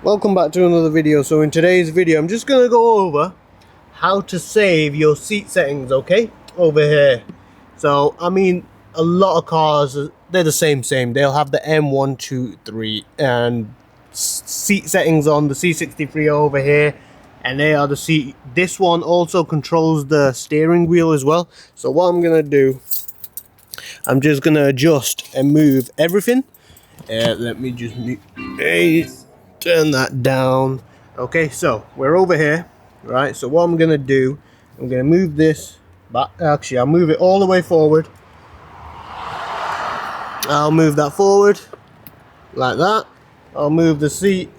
Welcome back to another video. So in today's video I'm just going to go over how to save your seat settings, okay, over here. So I mean, a lot of cars, they're the same, they'll have the M123 and seat settings on the C63 over here, and they are the seat. This one also controls the steering wheel as well. So what I'm gonna do, I'm just gonna adjust and move everything. Let me just turn that down. Okay, so we're over here, right? So what I'm gonna do, I'm gonna move this back. Actually, I'll move it all the way forward. I'll move that forward like that. I'll move the seat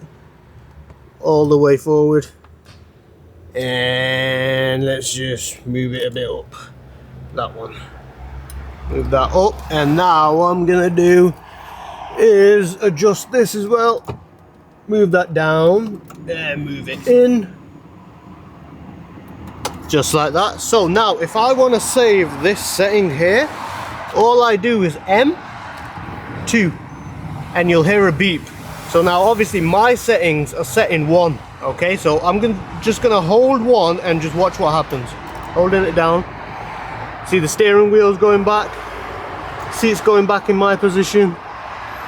all the way forward, and let's just move it a bit up. That one, move that up. And now what I'm gonna do is adjust this as well. Move that down and move it in, just like that. So now if I want to save this setting here, all I do is M2 and you'll hear a beep. So now obviously my settings are set in 1, okay? So I'm just gonna hold 1 and just watch what happens. Holding it down, see the steering wheel's going back, seat's going back in my position,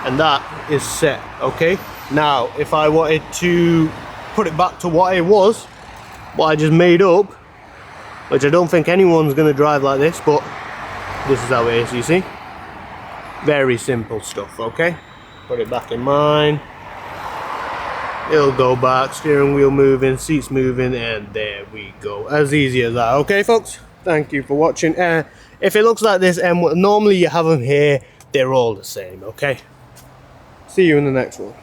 and that is set, okay? Now, if I wanted to put it back to what it was, what I just made up, which I don't think anyone's gonna drive like this, but this is how it is, you see? Very simple stuff, okay? Put it back in mine. It'll go back, steering wheel moving, seats moving, and there we go. As easy as that, okay, folks? Thank you for watching. If it looks like this, and normally you have them here, they're all the same, okay? See you in the next one.